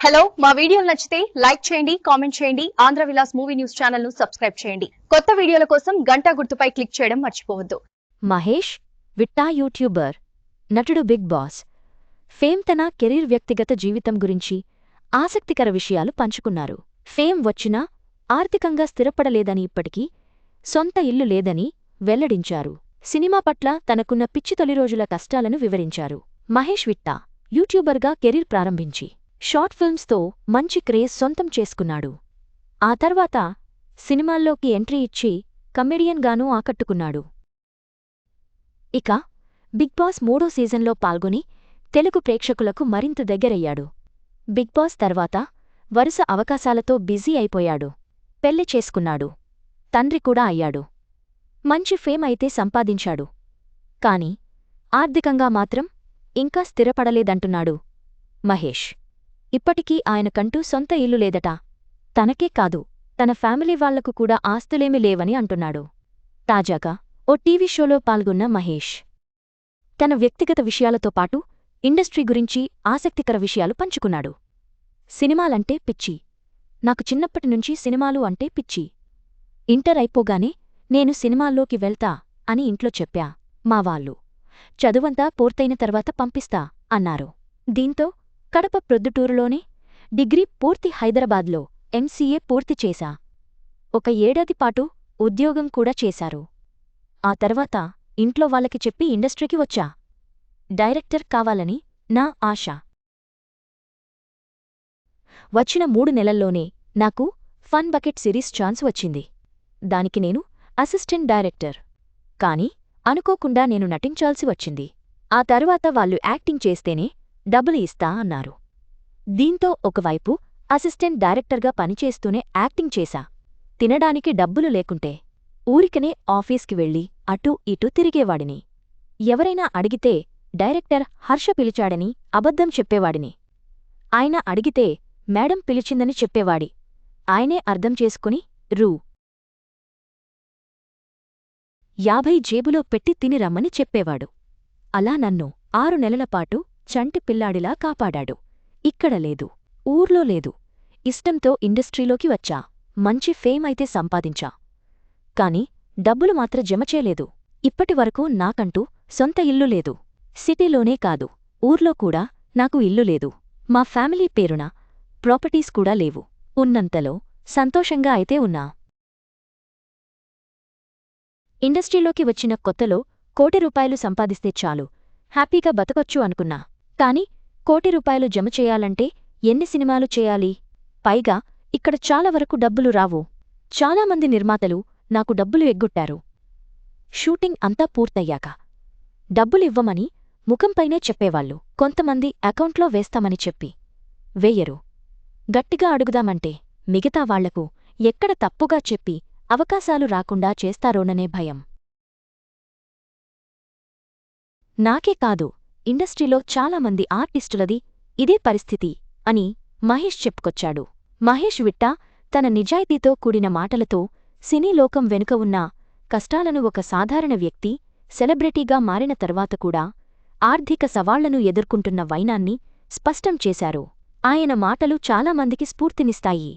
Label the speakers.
Speaker 1: Hello మా వీడియోలు నచ్చితే లైక్ చేయండి కామెంట్ చేయండి Andhra Vilas movie news channel ను సబ్స్క్రైబ్ చేయండి కొత్త వీడియోల కోసం గంట గుర్తుపై క్లిక్ చేయడం మర్చిపోవద్దు
Speaker 2: మహేష్ విట్టా యూట్యూబర్ నటుడు బిగ్ బాస్ ఫేమ్ తన కెరీర్ వ్యక్తిగత జీవితం గురించి ఆసక్తికర విషయాలు పంచుకున్నారు. ఫేమ్ వచ్చినా ఆర్థికంగా స్థిరపడలేదని, ఇప్పటికీ సొంత ఇల్లు లేదని వెల్లడించారు. సినిమా పట్ల తనకున్న పిచ్చి తొలి రోజుల కష్టాలను వివరించారు. మహేష్ విట్టా యూట్యూబర్గా కెరీర్ ప్రారంభించి షార్ట్ ఫిల్మ్స్తో మంచి క్రేజ్ సొంతం చేసుకున్నాడు. ఆ తర్వాత సినిమాల్లోకి ఎంట్రీ ఇచ్చి కమెడియన్గానూ ఆకట్టుకున్నాడు. ఇక బిగ్ బాస్ 3వ సీజన్లో పాల్గొని తెలుగు ప్రేక్షకులకు మరింత దగ్గరయ్యాడు. బిగ్ బాస్ తర్వాత వరుస అవకాశాలతో బిజీ అయిపోయాడు. పెళ్లి చేసుకున్నాడు. తండ్రి కూడా అయ్యాడు. మంచి ఫేమ్ అయితే సంపాదించాడు. కాని ఆర్థికంగా మాత్రం ఇంకా స్థిరపడలేదంటున్నాడు మహేష్. ఇప్పటికీ ఆయనకంటూ సొంత ఇల్లు లేదట. తనకే కాదు, తన ఫ్యామిలీ వాళ్లకు కూడా ఆస్తులేమీ లేవని అంటున్నాడు. తాజాగా ఓ టీవీ షోలో పాల్గొన్న మహేష్ తన వ్యక్తిగత విషయాలతో పాటు ఇండస్ట్రీ గురించి ఆసక్తికర విషయాలు పంచుకున్నాడు. సినిమాలంటే పిచ్చి. నాకు చిన్నప్పటినుంచి సినిమాలు అంటే పిచ్చి. ఇంటర్ అయిపోగానే నేను సినిమాల్లోకి వెళ్తా అని ఇంట్లో చెప్పా. మా వాళ్ళు చదువంతా పూర్తయిన తర్వాత పంపిస్తా అన్నారు. దీంతో కడప ప్రొద్దుటూరులోనే డిగ్రీ పూర్తి, హైదరాబాద్లో ఎంసీఏ పూర్తి చేశా. 1 ఏడాది పాటు ఉద్యోగం కూడా చేశారు. ఆ తర్వాత ఇంట్లో వాళ్ళకి చెప్పి ఇండస్ట్రీకి వచ్చా. డైరెక్టర్ కావాలని నా ఆశ. వచ్చిన 3 నెలల్లోనే నాకు ఫన్ బకెట్ సిరీస్ ఛాన్స్ వచ్చింది. దానికి నేను అసిస్టెంట్ డైరెక్టర్. కాని అనుకోకుండా నేను నటించాల్సి వచ్చింది. ఆ తర్వాత వాళ్ళు యాక్టింగ్ చేస్తేనే డబ్బులు ఇస్తా అన్నారు. దీంతో ఒకవైపు అసిస్టెంట్ డైరెక్టర్గా పనిచేస్తూనే యాక్టింగ్ చేశా. తినడానికి డబ్బులు లేకుంటే ఊరికనే ఆఫీస్కి వెళ్ళి అటూ ఇటూ తిరిగేవాడిని. ఎవరైనా అడిగితే డైరెక్టర్ హర్ష పిలిచాడని అబద్ధం చెప్పేవాడిని. ఆయన అడిగితే మేడం పిలిచిందని చెప్పేవాడి. ఆయనే అర్థం చేసుకుని రూ. 50 జేబులో పెట్టి తిని రమ్మని చెప్పేవాడు. అలా నన్ను 6 నెలలపాటు చంటి పిల్లాడిలా కాపాడాడు. ఇక్కడ లేదు, ఊర్లో లేదు. ఇష్టంతో ఇండస్ట్రీలోకి వచ్చా. మంచి ఫేమ్ అయితే సంపాదించా. కాని డబ్బులు మాత్రం జమచేయలేదు. ఇప్పటివరకు నాకంటూ సొంత ఇల్లు లేదు. సిటీలోనే కాదు, ఊర్లో కూడా నాకు ఇల్లు లేదు. మా ఫ్యామిలీ పేరున ప్రాపర్టీస్ కూడా లేవు. ఉన్నంతలో సంతోషంగా అయితే ఉన్నా. ఇండస్ట్రీలోకి వచ్చిన కొత్తలో ₹1,00,00,000 సంపాదిస్తే చాలు, హ్యాపీగా బతకొచ్చు అనుకున్నా. కాని ₹1,00,00,000 జమ చేయాలంటే ఎన్ని సినిమాలు చేయాలి? పైగా ఇక్కడ చాలా వరకు డబ్బులు రావు. చాలామంది నిర్మాతలు నాకు డబ్బులు ఎగ్గొట్టారు. షూటింగ్ అంతా పూర్తయ్యాక డబ్బులివ్వమని ముఖంపైనే చెప్పేవాళ్ళు. కొంతమంది అకౌంట్లో వేస్తామని చెప్పి వెయ్యరు. గట్టిగా అడుగుదామంటే మిగతా వాళ్లకు ఎక్కడ తప్పుగా చెప్పి అవకాశాలు రాకుండా చేస్తారోననే భయం. నాకే కాదు, ఇండస్ట్రీలో చాలామంది ఆర్టిస్టులది ఇదే పరిస్థితి అని మహేష్ చెప్పుకొచ్చాడు. మహేష్ విట్టా తన నిజాయితీతో కూడిన మాటలతో సినీ లోకం వెనుక ఉన్న కష్టాలను, ఒక సాధారణ వ్యక్తి సెలబ్రిటీగా మారిన తర్వాత కూడా ఆర్థిక సవాళ్లను ఎదుర్కొంటున్న వైనాన్ని స్పష్టం చేశారు. ఆయన మాటలు చాలామందికి స్ఫూర్తినిస్తాయి.